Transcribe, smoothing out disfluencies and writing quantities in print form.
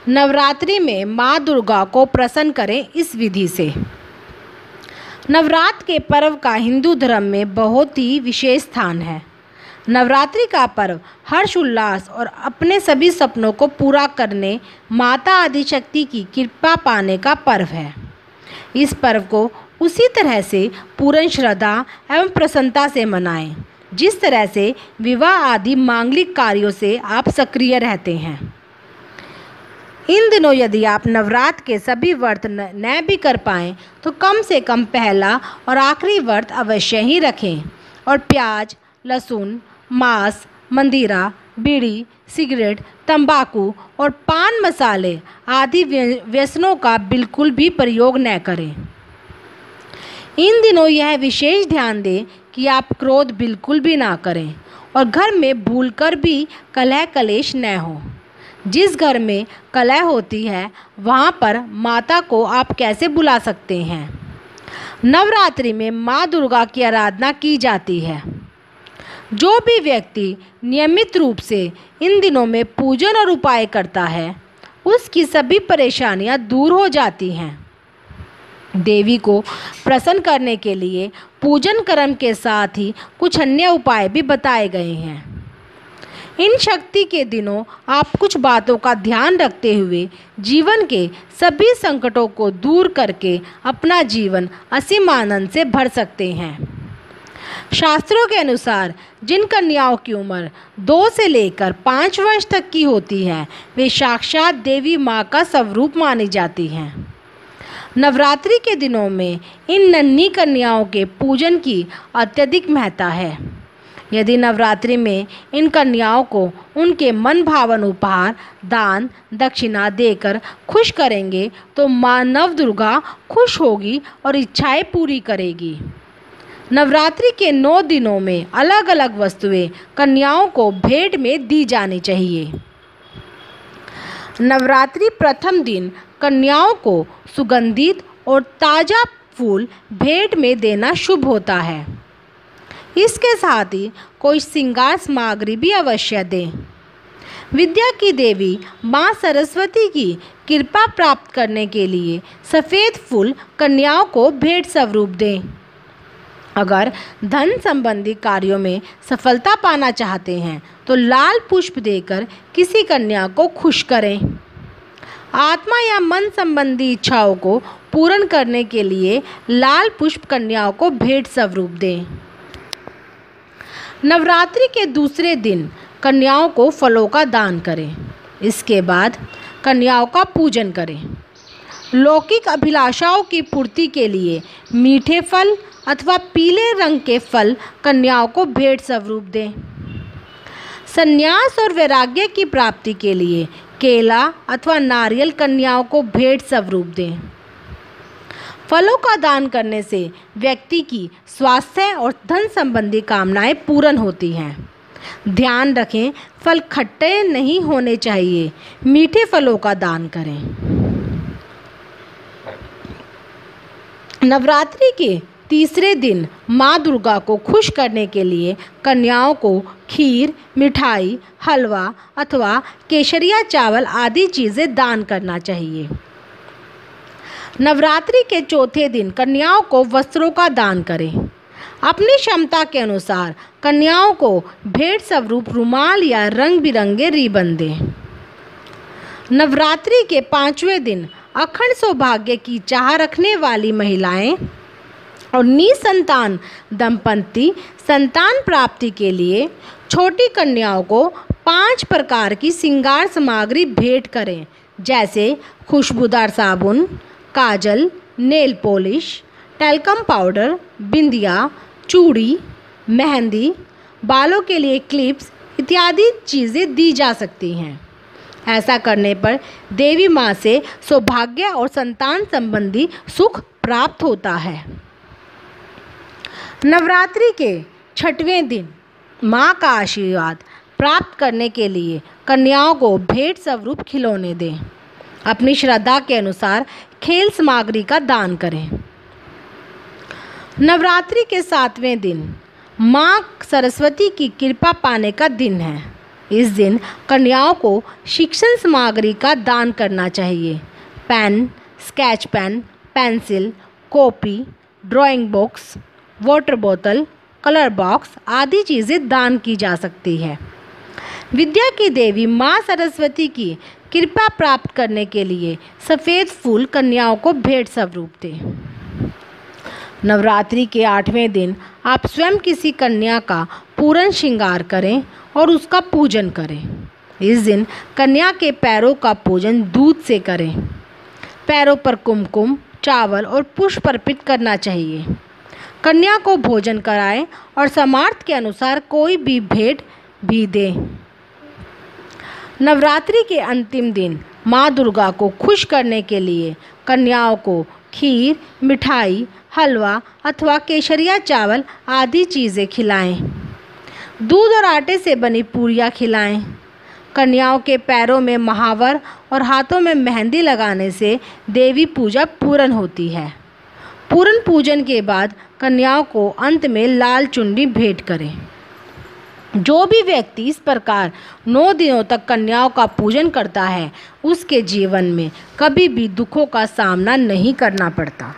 नवरात्रि में माँ दुर्गा को प्रसन्न करें इस विधि से। नवरात्र के पर्व का हिंदू धर्म में बहुत ही विशेष स्थान है। नवरात्रि का पर्व हर्ष उल्लास और अपने सभी सपनों को पूरा करने माता आदिशक्ति की कृपा पाने का पर्व है। इस पर्व को उसी तरह से पूर्ण श्रद्धा एवं प्रसन्नता से मनाएं, जिस तरह से विवाह आदि मांगलिक कार्यों से आप सक्रिय रहते हैं। इन दिनों यदि आप नवरात्र के सभी व्रत न भी कर पाएँ तो कम से कम पहला और आखिरी व्रत अवश्य ही रखें और प्याज, लहसुन, मांस, मंदिरा, बीड़ी, सिगरेट, तंबाकू और पान मसाले आदि व्यसनों का बिल्कुल भी प्रयोग न करें। इन दिनों यह विशेष ध्यान दें कि आप क्रोध बिल्कुल भी ना करें और घर में भूलकर भी कलह कलेश न हो। जिस घर में कलह होती है वहाँ पर माता को आप कैसे बुला सकते हैं। नवरात्रि में माँ दुर्गा की आराधना की जाती है। जो भी व्यक्ति नियमित रूप से इन दिनों में पूजन और उपाय करता है उसकी सभी परेशानियाँ दूर हो जाती हैं। देवी को प्रसन्न करने के लिए पूजन कर्म के साथ ही कुछ अन्य उपाय भी बताए गए हैं। इन शक्ति के दिनों आप कुछ बातों का ध्यान रखते हुए जीवन के सभी संकटों को दूर करके अपना जीवन असीम आनंद से भर सकते हैं। शास्त्रों के अनुसार जिन कन्याओं की उम्र 2 से लेकर 5 वर्ष तक की होती है वे साक्षात देवी माँ का स्वरूप मानी जाती हैं। नवरात्रि के दिनों में इन नन्ही कन्याओं के पूजन की अत्यधिक महत्ता है। यदि नवरात्रि में इन कन्याओं को उनके मन भावन उपहार, दान, दक्षिणा देकर खुश करेंगे तो माँ नव दुर्गा खुश होगी और इच्छाएं पूरी करेगी। नवरात्रि के 9 दिनों में अलग अलग वस्तुएं कन्याओं को भेंट में दी जानी चाहिए। नवरात्रि प्रथम दिन कन्याओं को सुगंधित और ताज़ा फूल भेंट में देना शुभ होता है। इसके साथ ही कोई श्रृंगार सामग्री भी अवश्य दें। विद्या की देवी माँ सरस्वती की कृपा प्राप्त करने के लिए सफ़ेद फूल कन्याओं को भेंट स्वरूप दें। अगर धन संबंधी कार्यों में सफलता पाना चाहते हैं तो लाल पुष्प देकर किसी कन्या को खुश करें। आत्मा या मन संबंधी इच्छाओं को पूर्ण करने के लिए लाल पुष्प कन्याओं को भेंट स्वरूप दें। नवरात्रि के दूसरे दिन कन्याओं को फलों का दान करें। इसके बाद कन्याओं का पूजन करें। लौकिक अभिलाषाओं की पूर्ति के लिए मीठे फल अथवा पीले रंग के फल कन्याओं को भेंट स्वरूप दें। संन्यास और वैराग्य की प्राप्ति के लिए केला अथवा नारियल कन्याओं को भेंट स्वरूप दें। फलों का दान करने से व्यक्ति की स्वास्थ्य और धन संबंधी कामनाएं पूर्ण होती हैं। ध्यान रखें, फल खट्टे नहीं होने चाहिए। मीठे फलों का दान करें। नवरात्रि के तीसरे दिन माँ दुर्गा को खुश करने के लिए कन्याओं को खीर, मिठाई, हलवा अथवा केसरिया चावल आदि चीज़ें दान करना चाहिए। नवरात्रि के चौथे दिन कन्याओं को वस्त्रों का दान करें। अपनी क्षमता के अनुसार कन्याओं को भेंट स्वरूप रुमाल या रंग बिरंगे रिबन दें। नवरात्रि के 5वें दिन अखंड सौभाग्य की चाह रखने वाली महिलाएं और निसंतान दंपति संतान प्राप्ति के लिए छोटी कन्याओं को 5 प्रकार की श्रृंगार सामग्री भेंट करें, जैसे खुशबूदार साबुन, काजल, नेल पॉलिश, टैल्कम पाउडर, बिंदिया, चूड़ी, मेहंदी, बालों के लिए क्लिप्स इत्यादि चीज़ें दी जा सकती हैं। ऐसा करने पर देवी माँ से सौभाग्य और संतान संबंधी सुख प्राप्त होता है। नवरात्रि के 6वें दिन माँ का आशीर्वाद प्राप्त करने के लिए कन्याओं को भेंट स्वरूप खिलौने दें। अपनी श्रद्धा के अनुसार खेल सामग्री का दान करें। नवरात्रि के 7वें दिन माँ सरस्वती की कृपा पाने का दिन है। इस दिन कन्याओं को शिक्षण सामग्री का दान करना चाहिए। Pen, sketch pen, pencil, copy, drawing books, water बोतल, कलर बॉक्स आदि चीज़ें दान की जा सकती है। विद्या की देवी माँ सरस्वती की कृपा प्राप्त करने के लिए सफ़ेद फूल कन्याओं को भेंट स्वरूप दें। नवरात्रि के 8वें दिन आप स्वयं किसी कन्या का पूर्ण श्रृंगार करें और उसका पूजन करें। इस दिन कन्या के पैरों का पूजन दूध से करें। पैरों पर कुमकुम, चावल और पुष्प अर्पित करना चाहिए। कन्या को भोजन कराएं और सामर्थ्य के अनुसार कोई भी भेंट भी दें। नवरात्रि के अंतिम दिन माँ दुर्गा को खुश करने के लिए कन्याओं को खीर, मिठाई, हलवा अथवा केसरिया चावल आदि चीज़ें खिलाएं। दूध और आटे से बनी पूरियाँ खिलाएं। कन्याओं के पैरों में महावर और हाथों में मेहंदी लगाने से देवी पूजा पूर्ण होती है। पूर्ण पूजन के बाद कन्याओं को अंत में लाल चुन्नी भेंट करें। जो भी व्यक्ति इस प्रकार 9 दिनों तक कन्याओं का पूजन करता है उसके जीवन में कभी भी दुखों का सामना नहीं करना पड़ता।